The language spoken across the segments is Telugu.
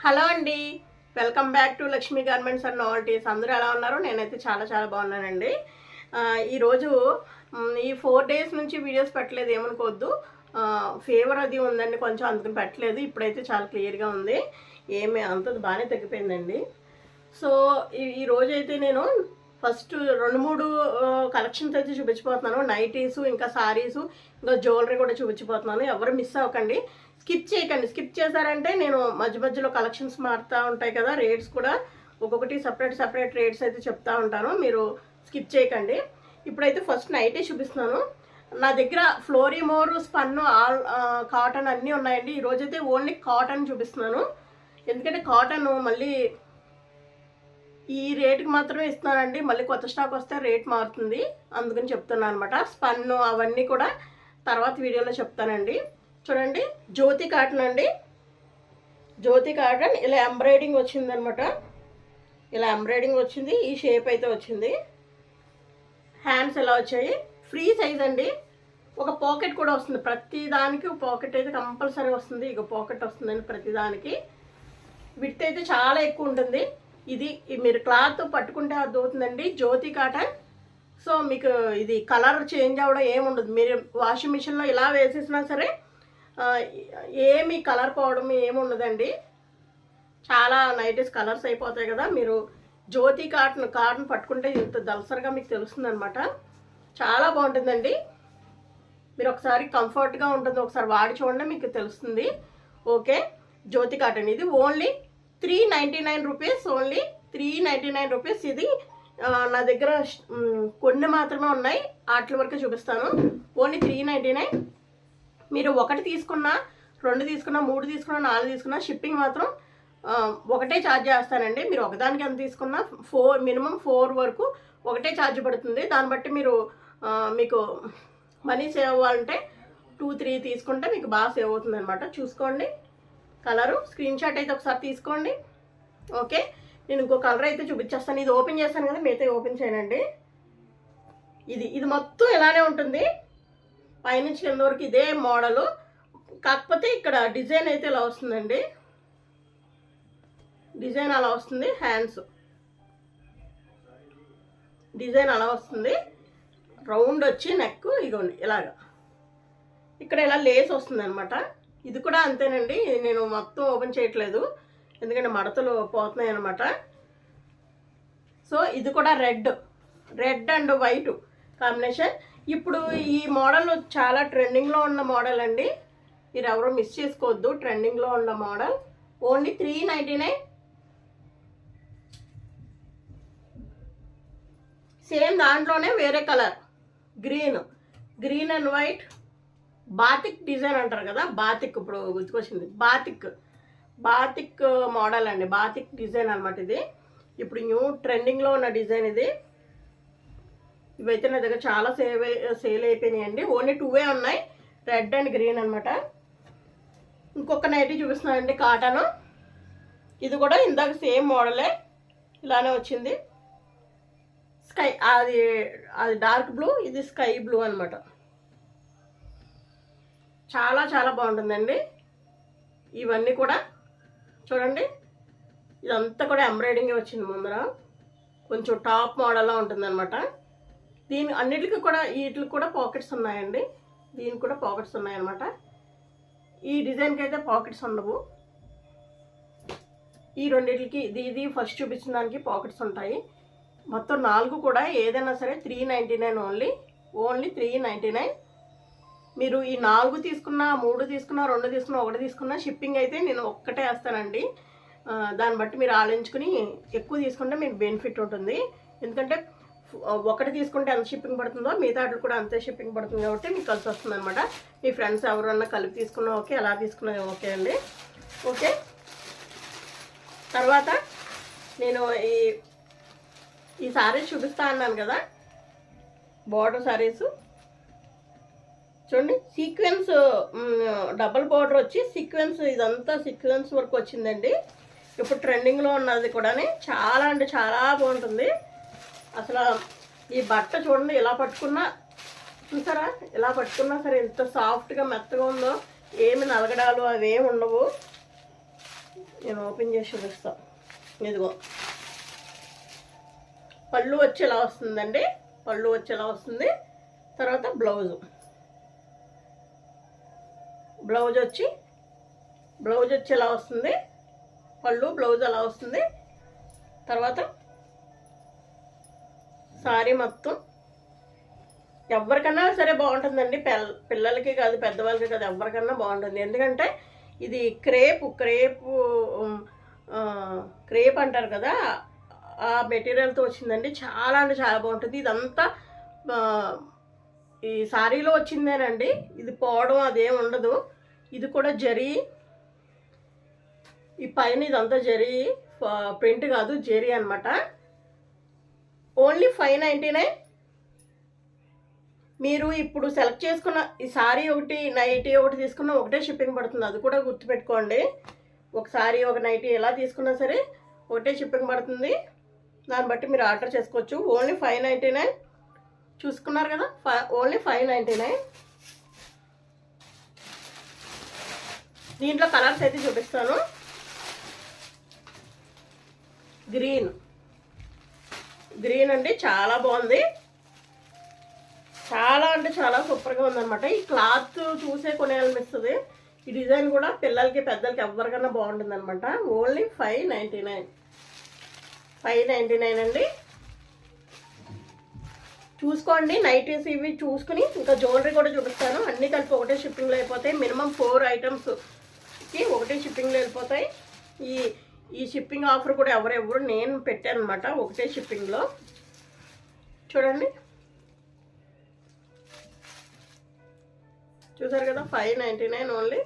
హలో అండి, welcome back to Lakshmi garments and novelties. అందరూ ఎలా ఉన్నారు? నేనైతే చాలా చాలా బాగున్నానండి. ఈరోజు ఈ 4 డేస్ నుంచి వీడియోస్ పెట్టలేదు, ఏమనుకోవద్దు. ఫీవర్ అది ఉందండి కొంచెం, అందుకని పెట్టలేదు. ఇప్పుడైతే చాలా క్లియర్గా ఉంది, ఏమి అంత బాగానే తగ్గిపోయిందండి. సో ఈరోజు అయితే నేను ఫస్ట్ 2-3 కలెక్షన్స్ అయితే చూపించిపోతున్నాను. నైటీసు, ఇంకా సారీసు, ఇంకా జ్యువెలరీ కూడా చూపించిపోతున్నాను. ఎవరు మిస్ అవ్వకండి, స్కిప్ చేయకండి. స్కిప్ చేశారంటే నేను మధ్య మధ్యలో కలెక్షన్స్ మారుతూ ఉంటాయి కదా, రేట్స్ కూడా ఒక్కొక్కటి సపరేట్ రేట్స్ అయితే చెప్తా ఉంటాను, మీరు స్కిప్ చేయకండి. ఇప్పుడైతే ఫస్ట్ నైటీ చూపిస్తున్నాను. నా దగ్గర ఫ్లోరిమోర్, స్పన్, ఆల్ కాటన్ అన్నీ ఉన్నాయండి. ఈరోజైతే ఓన్లీ కాటన్ చూపిస్తున్నాను, ఎందుకంటే కాటన్ మళ్ళీ ఈ రేటుకి మాత్రమే ఇస్తున్నానండి. మళ్ళీ కొత్త స్టాక్ వస్తే రేట్ మారుతుంది, అందుకని చెప్తున్నాను అనమాట. స్పన్ను అవన్నీ కూడా తర్వాత వీడియోలో చెప్తానండి. చూడండి, జ్యోతి కాటన్ అండి. జ్యోతి కాటన్ ఇలా ఎంబ్రాయిడింగ్ వచ్చిందనమాట. ఇలా ఎంబ్రాయిడింగ్ వచ్చింది, ఈ షేప్ అయితే వచ్చింది. హ్యాండ్స్ ఎలా వచ్చాయి, ఫ్రీ సైజ్ అండి. ఒక పాకెట్ కూడా వస్తుంది, ప్రతి దానికి ఒక పాకెట్ అయితే కంపల్సరీ వస్తుంది. ఇక పాకెట్ వస్తుందండి ప్రతి దానికి. విడ్త్ అయితే చాలా ఎక్కువ ఉంటుంది. ఇది మీరు క్లాత్ పట్టుకుంటే అర్థమవుతుందండి, జ్యోతి కాటన్. సో మీకు ఇది కలర్ చేంజ్ అవ్వడం ఏముండదు. మీరు వాషింగ్ మిషన్లో ఇలా వేసేసినా సరే ఏమి కలర్ పోవడం ఏముండదండి. చాలా నైటీస్ కలర్స్ అయిపోతాయి కదా. మీరు జ్యోతి కాటన్ పట్టుకుంటే ఇంత దలసరిగా మీకు తెలుస్తుంది అనమాట. చాలా బాగుంటుందండి. మీరు ఒకసారి కంఫర్ట్గా ఉంటుంది, ఒకసారి వాడి చూడండి, మీకు తెలుస్తుంది. ఓకే, జ్యోతి కాటన్ ఇది ఓన్లీ 399 రూపీస్. Only 399 rupees. ఇది నా దగ్గర కొన్ని మాత్రమే ఉన్నాయి, వాటి వరకు చూపిస్తాను. ఓన్లీ 399. మీరు 1 తీసుకున్నా, 2 తీసుకున్నా, 3 తీసుకున్నా, 4 తీసుకున్నా షిప్పింగ్ మాత్రం ఒకటే ఛార్జ్ చేస్తానండి. మీరు ఒకదానికి ఎంత తీసుకున్నా మినిమం 4 వరకు ఒకటే ఛార్జ్ పడుతుంది. దాన్ని బట్టి మీరు మీకు మనీ సేవ్ అవ్వాలంటే 2-3 తీసుకుంటే మీకు బాగా సేవ్ అవుతుంది అనమాట. చూసుకోండి కలరు, స్క్రీన్ షాట్ అయితే ఒకసారి తీసుకోండి. ఓకే, నేను ఇంకో కలర్ అయితే చూపించేస్తాను. ఇది ఓపెన్ చేస్తాను కదా, మీతో ఓపెన్ చేయనండి. ఇది మొత్తం ఇలానే ఉంటుంది, పైనుంచి కింద వరకు ఇదే మోడలు. కాకపోతే ఇక్కడ డిజైన్ అయితే ఇలా వస్తుందండి, డిజైన్ అలా వస్తుంది. హ్యాండ్స్ డిజైన్ అలా వస్తుంది, రౌండ్ వచ్చి నెక్ ఇగోండి ఇలాగా. ఇక్కడ ఇలా లేస్ వస్తుంది అనమాట. ఇది కూడా అంతేనండి, నేను మొత్తం ఓపెన్ చేయట్లేదు ఎందుకంటే మడతలు పోతున్నాయి అనమాట. సో ఇది కూడా రెడ్ అండ్ వైట్ కాంబినేషన్. ఇప్పుడు ఈ మోడల్ చాలా ట్రెండింగ్లో ఉన్న మోడల్ అండి, మీరు ఎవరో మిస్ చేసుకోవద్దు. ట్రెండింగ్లో ఉన్న మోడల్ ఓన్లీ 399. సేమ్ దాంట్లోనే వేరే colour, green and white. Batik design అంటారు కదా, బాతిక్ ఇప్పుడు గుర్తుకొచ్చింది. బాతిక్ మోడల్ అండి, బాతిక్ డిజైన్ అనమాట. ఇది ఇప్పుడు న్యూ ట్రెండింగ్లో ఉన్న డిజైన్ ఇది. ఇవైతే నా దగ్గర చాలా సేల్ అయిపోయినాయండి. ఓన్లీ 2 ఉన్నాయి, రెడ్ అండ్ గ్రీన్ అనమాట. ఇంకొక నైటీ చూపిస్తున్నానండి, కాటన్. ఇది కూడా ఇందాక సేమ్ మోడలే, ఇలానే వచ్చింది. అది డార్క్ బ్లూ, ఇది స్కై బ్లూ అనమాట. చాలా చాలా బాగుంటుందండి. ఇవన్నీ కూడా చూడండి, ఇదంతా కూడా ఎంబ్రాయిడింగ్ వచ్చింది ముందర, కొంచెం టాప్ మోడల్లా ఉంటుంది అనమాట. దీని అన్నిటికీ కూడా వీటికి కూడా పాకెట్స్ ఉన్నాయండి, దీనికి కూడా పాకెట్స్ ఉన్నాయన్నమాట. ఈ డిజైన్కి అయితే పాకెట్స్ ఉండవు. ఈ రెండింటికి ఇది ఫస్ట్ చూపించిన దానికి పాకెట్స్ ఉంటాయి. మొత్తం 4 కూడా ఏదైనా సరే 399 ఓన్లీ 399. మీరు ఈ 4 తీసుకున్నా, 3 తీసుకున్నా, 2 తీసుకున్నా, 1 తీసుకున్నా షిప్పింగ్ అయితే నేను ఒక్కటే వేస్తానండి. దాన్ని బట్టి మీరు ఆలోచించుకుని ఎక్కువ తీసుకుంటే మీకు బెనిఫిట్ ఉంటుంది. ఎందుకంటే 1 తీసుకుంటే ఎంత షిప్పింగ్ పడుతుందో మిగతా వాటికి కూడా అంతే షిప్పింగ్ పడుతుంది, కాబట్టి మీకు కలిసి వస్తుంది అనమాట. మీ ఫ్రెండ్స్ ఎవరన్నా కలిపి తీసుకున్నా ఓకే, ఎలా తీసుకున్నా ఓకే అండి. ఓకే, తర్వాత నేను ఈ శారీస్ చూపిస్తా అన్నాను కదా, బార్డర్ శారీస్ చూడండి. సీక్వెన్స్ డబల్ బార్డర్ వచ్చి సీక్వెన్స్, ఇదంతా సీక్వెన్స్ వర్క్ వచ్చిందండి. ఇప్పుడు ట్రెండింగ్లో ఉన్నది కూడా చాలా అంటే చాలా బాగుంటుంది. అసలు ఈ బట్ట చూడండి, ఇలా పట్టుకున్నా చూసారా, ఇలా పట్టుకున్నా సరే ఎంత సాఫ్ట్గా మెత్తగా ఉందో, ఏమి నలగడాలు అవేమి ఉండవు. నేను ఓపెన్ చేసి చూపిస్తాను. ఇదిగో పళ్ళు వచ్చేలా వస్తుందండి, పళ్ళు వచ్చేలా వస్తుంది. తర్వాత బ్లౌజ్ వచ్చేలా వస్తుంది, పళ్ళు బ్లౌజ్ అలా వస్తుంది. తర్వాత సారీ మొత్తం ఎవరికన్నా సరే బాగుంటుందండి, పిల్లలకి కాదు పెద్దవాళ్ళకి కాదు, ఎవరికన్నా బాగుంటుంది. ఎందుకంటే ఇది క్రేప్ అంటారు కదా, ఆ మెటీరియల్తో వచ్చిందండి. చాలా అంటే చాలా బాగుంటుంది. ఇదంతా ఈ సారీలో వచ్చిందేనండి, ఇది పోవడం అదేం ఉండదు. ఇది కూడా జరీ, ఈ పైన ఇదంతా జరీ, ప్రింట్ కాదు జరీ అనమాట. ఓన్లీ 599. మీరు ఇప్పుడు సెలెక్ట్ చేసుకున్న ఈ సారీ ఒకటి నైటీ ఒకటి తీసుకున్న ఒకటే షిప్పింగ్ పడుతుంది, అది కూడా గుర్తుపెట్టుకోండి. ఒక సారీ ఒక నైటీ ఎలా తీసుకున్నా సరే ఒకటే షిప్పింగ్ పడుతుంది. దాన్ని బట్టి మీరు ఆర్డర్ చేసుకోవచ్చు. ఓన్లీ 599 చూసుకున్నారు కదా, ఓన్లీ 599. దీంట్లో కలర్స్ అయితే చూపిస్తాను. గ్రీన్ అండి, చాలా బాగుంది, చాలా అంటే చాలా సూపర్గా ఉందన్నమాట. ఈ క్లాత్ చూసే కొనేయాలనిపిస్తుంది. ఈ డిజైన్ కూడా పిల్లలకి పెద్దలకి ఎవరికన్నా బాగుంటుంది అనమాట. ఓన్లీ 599 అండి. చూసుకోండి, నైటీస్ ఇవి చూసుకుని ఇంకా జ్యువెలరీ కూడా చూపిస్తాను. అన్నీ కలిపి ఒకటే షిప్పింగ్లో అయిపోతాయి. మినిమం 4 ఐటమ్స్కి ఒకటే షిప్పింగ్లో వెళ్ళిపోతాయి. ఈ షిప్పింగ్ ఆఫర్ కూడా ఎవరెవరు నేను పెట్టాను అనమాట, ఒకటే షిప్పింగ్లో. చూడండి, చూసారు కదా, 599 ఓన్లీ.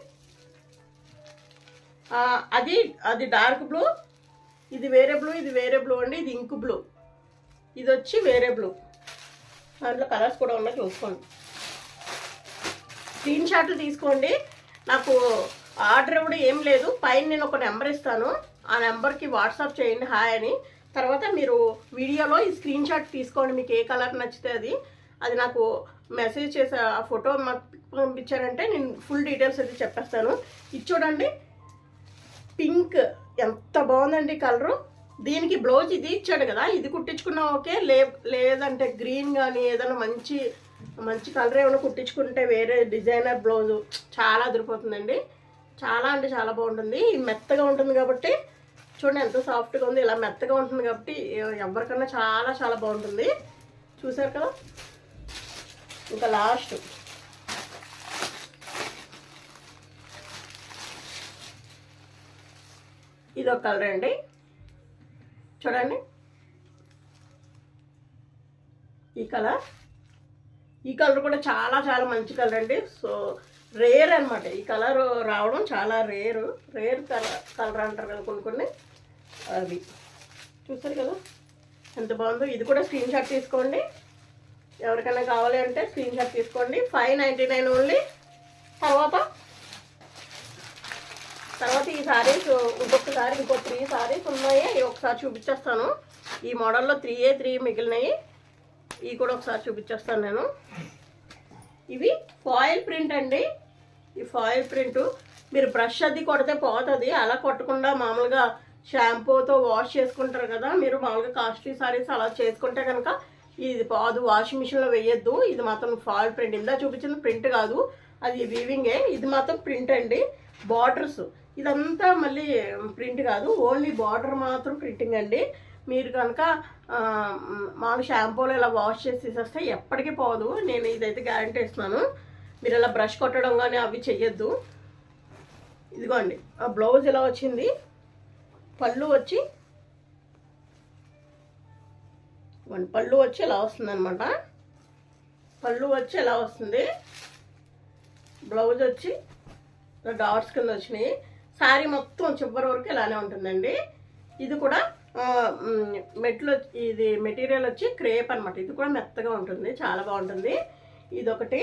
అది డార్క్ బ్లూ, ఇది వేరే బ్లూ అండి. ఇది ఇంక్ బ్లూ, ఇది వచ్చి వేరే బ్లూ. దాంట్లో కలర్స్ కూడా ఉన్నాయి, చూసుకోండి. స్క్రీన్ షాట్లు తీసుకోండి. నాకు ఆర్డర్ ఇవ్వడం ఏం లేదు, పైన నేను ఒక నెంబర్ ఇస్తాను, ఆ నెంబర్కి వాట్సాప్ చేయండి హాయ్ అని. తర్వాత మీరు వీడియోలో ఈ స్క్రీన్ షాట్ తీసుకోండి, మీకు ఏ కలర్ నచ్చితే అది నాకు మెసేజ్ చేసి ఆ ఫోటో మాకు పంపించారంటే నేను ఫుల్ డీటెయిల్స్ అయితే చెప్పేస్తాను. ఇది చూడండి, పింక్ ఎంత బాగుందండి కలరు. దీనికి బ్లౌజ్ ఇది ఇచ్చాడు కదా, ఇది కుట్టించుకున్నా ఓకే, లేదంటే గ్రీన్ కానీ ఏదైనా మంచి కలర్ ఏమైనా కుట్టించుకుంటే వేరే డిజైనర్ బ్లౌజు చాలా అదిరిపోతుందండి. చాలా అంటే చాలా బాగుంటుంది. మెత్తగా ఉంటుంది కాబట్టి చూడండి ఎంత సాఫ్ట్గా ఉంది. ఇలా మెత్తగా ఉంటుంది కాబట్టి ఎవరికన్నా చాలా చాలా బాగుంటుంది. చూసారు కదా. ఇంకా లాస్ట్ ఇదొక కలర్ అండి, చూడండి. ఈ కలర్ కూడా చాలా చాలా మంచి కలర్ అండి. సో రేర్ అనమాట, ఈ కలర్ రావడం చాలా రేర్ కలర్ అంటారు కదా కొన్ని అవి. చూసారు కదా ఎంత బాగుందో. ఇది కూడా స్క్రీన్ షాట్ తీసుకోండి, ఎవరికైనా కావాలి అంటే స్క్రీన్ షాట్ తీసుకోండి. 599 ఓన్లీ. తర్వాత ఈ సారీస్ ఇంకో 3 సారీస్ ఉన్నాయి, ఒకసారి చూపించేస్తాను. ఈ మోడల్లో 3 మిగిలినాయి, ఇవి కూడా ఒకసారి చూపించేస్తాను నేను. ఇవి ఫాయిల్ ప్రింట్ అండి. ఈ ఫాయిల్ ప్రింట్ మీరు బ్రష్ అది కొడితే పోతుంది, అలా కొట్టకుండా మామూలుగా షాంపూతో వాష్ చేసుకుంటారు కదా, మీరు మామూలుగా కాస్ట్లీ సారీస్ అలా చేసుకుంటే కనుక ఇది పోదు, వాషింగ్ మిషన్లో వేయద్దు. ఇది మాత్రం ఫాయిల్ ప్రింట్, ఇందా చూపించిన ప్రింట్ కాదు, అది వీవింగే. ఇది మాత్రం ప్రింట్ అండి. బార్డర్స్ ఇదంతా మళ్ళీ ప్రింట్ కాదు, ఓన్లీ బార్డర్ మాత్రం ప్రింటింగ్ అండి. మీరు కనుక మామూలు షాంపూలో ఇలా వాష్ చేసి తీసేస్తే ఎప్పటికీ పోదు, నేను ఇదైతే గ్యారంటీ ఇస్తున్నాను. మీరు ఇలా బ్రష్ కొట్టడం కానీ అవి చెయ్యొద్దు. ఇదిగోండి, ఆ బ్లౌజ్ ఇలా వచ్చింది. పళ్ళు వచ్చి ఇలా వస్తుంది అనమాట. పళ్ళు వచ్చి ఇలా వస్తుంది. బ్లౌజ్ వచ్చి డాట్స్ కింద వచ్చినాయి. శారీ మొత్తం చివరి వరకు ఇలానే ఉంటుందండి. ఇది కూడా ఇది మెటీరియల్ వచ్చి క్రేప్ అనమాట. ఇది కూడా మెత్తగా ఉంటుంది, చాలా బాగుంటుంది. ఇదొకటి,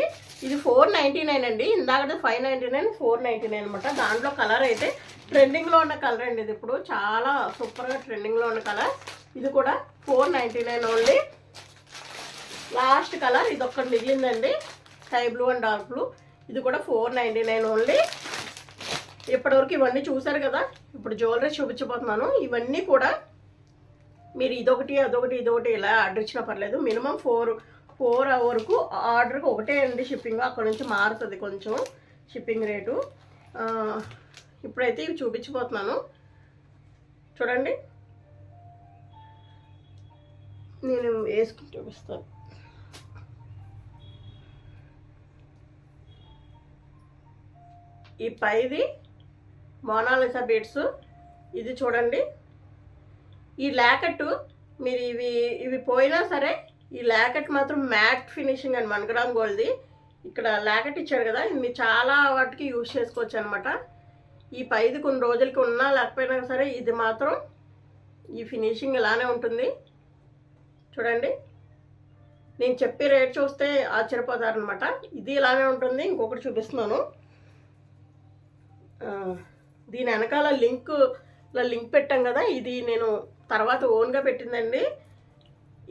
ఇది 499 అండి. ఇందాక 599, 499 అనమాట. దాంట్లో కలర్ అయితే ట్రెండింగ్లో ఉన్న కలర్ అండి. ఇది ఇప్పుడు చాలా సూపర్గా ట్రెండింగ్లో ఉన్న కలర్. ఇది కూడా 499 ఓన్లీ. లాస్ట్ కలర్ ఇది ఒక్కటి మిగిలిందండి, sky blue and dark blue. ఇది కూడా 499 ఓన్లీ. ఇప్పటివరకు ఇవన్నీ చూసారు కదా. ఇప్పుడు జ్యువెలరీ చూపించబోతున్నాను. ఇవన్నీ కూడా మీరు ఇదొకటి అదొకటి ఇదొకటి ఇలా ఆర్డర్ ఇచ్చినా పర్లేదు. మినిమం 4 వరకు ఆర్డర్కి ఒకటే అండి షిప్పింగ్. అక్కడ నుంచి మారుతుంది కొంచెం షిప్పింగ్ రేటు. ఇప్పుడైతే ఇవి చూపించబోతున్నాను చూడండి. నేను వేసుకుని చూపిస్తాను. ఈ పైది మోనాలిసా బీడ్స్. ఇది చూడండి. ఈ లాకెట్ మీరు ఇవి పోయినా సరే ఈ లాకెట్ మాత్రం మ్యాట్ ఫినిషింగ్ అండి. 1 గ్రామ్ గోల్డ్ది. ఇక్కడ లాకెట్ ఇచ్చారు కదా, ఇది మీరు చాలా వాటికి యూజ్ చేసుకోవచ్చు అనమాట. ఈ పైది కొన్ని రోజులకి ఉన్నా లేకపోయినా సరే ఇది మాత్రం ఈ ఫినిషింగ్ ఇలానే ఉంటుంది చూడండి. నేను చెప్పే రేట్ చూస్తే ఆశ్చర్యపోతారనమాట. ఇది ఇలానే ఉంటుంది. ఇంకొకటి చూపిస్తున్నాను. దీని వెనకాల లింక్ పెట్టాం కదా, ఇది నేను తర్వాత ఓన్గా పెట్టిందండి.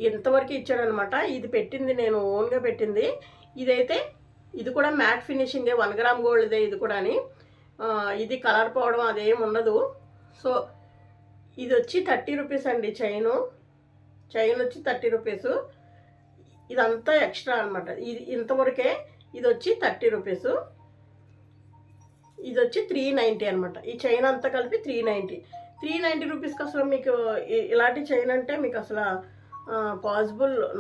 ఇంతవరకు ఇచ్చాడనమాట. ఇది పెట్టింది నేను ఓన్గా పెట్టింది. ఇది కూడా మ్యాట్ ఫినిషింగే, 1 గ్రామ్ గోల్డ్దే ఇది కూడా. ఇది కలర్ పోవడం అదేం ఉండదు. సో ఇది వచ్చి 30 రూపీస్ అండి. చైన్ వచ్చి 30 రూపీస్. ఇదంతా ఎక్స్ట్రా అనమాట. ఇది ఇంతవరకే. ఇది వచ్చి 30 రూపీస్. ఇది వచ్చి 390 అనమాట. ఈ చైన్ అంతా కలిపి 390 రూపీస్కి అసలు మీకు ఇలాంటి చైన్ అంటే మీకు అసలు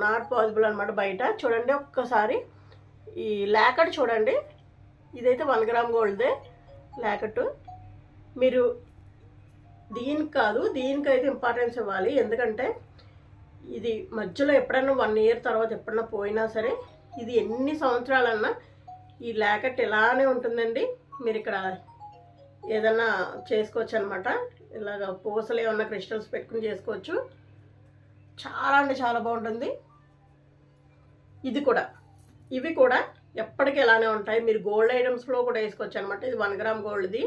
నాట్ పాసిబుల్ అనమాట బయట. చూడండి ఒక్కసారి ఈ లాకెట్ చూడండి. ఇదైతే 1 గ్రామ్ గోల్డ్దే లాకెట్. మీరు దీనికైతే ఇంపార్టెన్స్ ఇవ్వాలి. ఎందుకంటే ఇది మధ్యలో ఎప్పుడైనా 1 ఇయర్ తర్వాత ఎప్పుడైనా పోయినా సరే ఇది ఎన్ని సంవత్సరాలన్నా ఈ లాకెట్ ఇలానే ఉంటుందండి. మీరు ఇక్కడ ఏదన్నా చేసుకోవచ్చు అనమాట. ఇలాగ పూసలు ఏమన్నా క్రిస్టల్స్ పెట్టుకుని చేసుకోవచ్చు. చాలా అంటే చాలా బాగుంటుంది. ఇవి కూడా ఎప్పటికీ ఇలానే ఉంటాయి. మీరు గోల్డ్ ఐటమ్స్లో కూడా వేసుకోవచ్చు అనమాట. ఇది 1 గ్రామ్ గోల్డ్ది.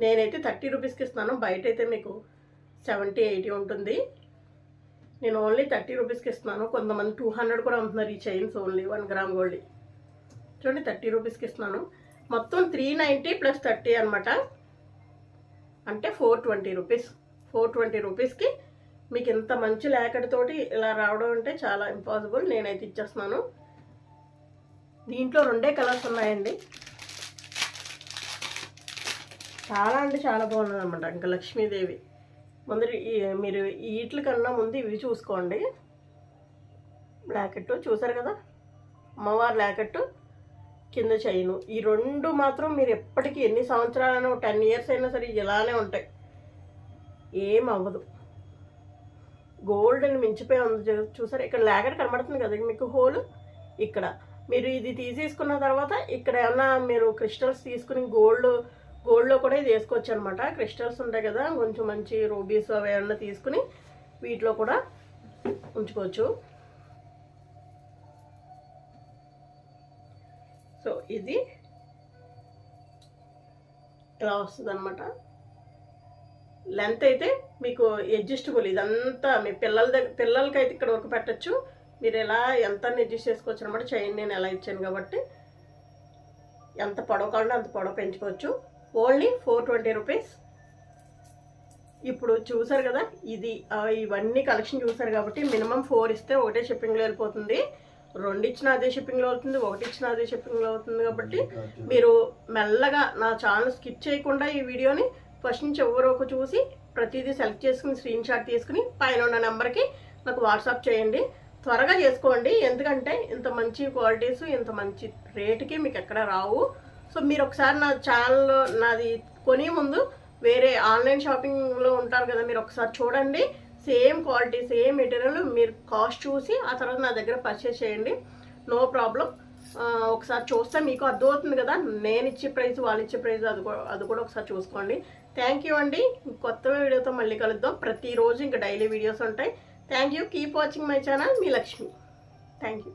నేనైతే 30 రూపీస్కి ఇస్తున్నాను. బయట అయితే మీకు 70-80 ఉంటుంది. నేను ఓన్లీ 30 రూపీస్కి ఇస్తున్నాను. కొంతమంది 200 కూడా అమ్ముతున్నారు ఈ చైన్స్. ఓన్లీ 1 గ్రామ్ గోల్డ్ చూడండి 30 రూపీస్కి ఇస్తున్నాను. మొత్తం 390 + 30 అనమాట. అంటే 420 రూపీస్. 420 రూపీస్కి మీకు ఇంత మంచి లాకెట్ తోటి ఇలా రావడం అంటే చాలా ఇంపాసిబుల్. నేనైతే ఇచ్చేస్తున్నాను. దీంట్లో 2 కలర్స్ ఉన్నాయండి. చాలా అంటే చాలా బాగున్నది అనమాట. ఇంకా లక్ష్మీదేవి మీరు వీటి కన్నా ముందు ఇవి చూసుకోండి. లాకెట్ చూసారు కదా, అమ్మవారి లాకెట్ కింద చైను. ఈ 2 మాత్రం మీరు ఎప్పటికీ ఎన్ని సంవత్సరాలైనా 10 ఇయర్స్ అయినా సరే ఇలానే ఉంటాయి. ఏం అవ్వదు. గోల్డ్ అని మించిపోయి ఉంది చూసారు. ఇక్కడ లాకెట్ కనబడుతుంది కదా మీకు హోల్. ఇక్కడ మీరు ఇది తీసేసుకున్న తర్వాత ఇక్కడ ఏమన్నా మీరు క్రిస్టల్స్ తీసుకుని గోల్డ్లో కూడా ఇది వేసుకోవచ్చు అనమాట. క్రిస్టల్స్ ఉంటాయి కదా, కొంచెం మంచి రూబీస్ అవి ఏమన్నా తీసుకుని వీటిలో కూడా ఉంచుకోవచ్చు. సో ఇది ఇలా వస్తుంది అనమాట. లెంత్ అయితే మీకు అడ్జస్టబుల్. ఇదంతా మీ పిల్లలకైతే ఇక్కడ వరకు పెట్టచ్చు. మీరు ఎలా ఎంత అడ్జస్ట్ చేసుకోవచ్చు అనమాట. చైన్ నేను ఎలా ఇచ్చాను కాబట్టి ఎంత పొడవు కావాలంటే అంత పొడవు పెంచుకోవచ్చు. Only 420 rupees. ఇప్పుడు చూసారు కదా, ఇవన్నీ కలెక్షన్ చూసారు కాబట్టి మినిమం 4 ఇస్తే ఒకటే షిప్పింగ్లో వెళ్ళిపోతుంది. 2 ఇచ్చినా అదే షిప్పింగ్లో అవుతుంది, 1 ఇచ్చినా అదే షిప్పింగ్లో అవుతుంది. కాబట్టి మీరు మెల్లగా నా ఛానల్ స్కిప్ చేయకుండా ఈ వీడియోని ఫస్ట్ నుంచి ఎవరో ఒక చూసి ప్రతిదీ సెలెక్ట్ చేసుకుని స్క్రీన్ షాట్ తీసుకుని పైన ఉన్న నెంబర్కి నాకు వాట్సాప్ చేయండి. త్వరగా చేసుకోండి. ఎందుకంటే ఇంత మంచి క్వాలిటీస్ ఇంత మంచి రేటుకి మీకు ఎక్కడ రావు. సో మీరు ఒకసారి నా ఛానల్లో నాది కొనే ముందు వేరే ఆన్లైన్ షాపింగ్లో ఉంటారు కదా, మీరు ఒకసారి చూడండి. సేమ్ క్వాలిటీ సేమ్ మెటీరియల్ మీరు కాస్ట్ చూసి ఆ తర్వాత నా దగ్గర పర్చేస్ చేయండి. No problem. ఒకసారి చూస్తే మీకు అర్థమవుతుంది కదా, నేను ఇచ్చే ప్రైస్ వాళ్ళు ఇచ్చే ప్రైస్ అది కూడా ఒకసారి చూసుకోండి. థ్యాంక్ యూ అండి. కొత్త వీడియోతో మళ్ళీ కలుద్దాం. ప్రతిరోజు ఇంకా డైలీ వీడియోస్ ఉంటాయి. Thank you. Keep watching my channel. Me Lakshmi. Thank you.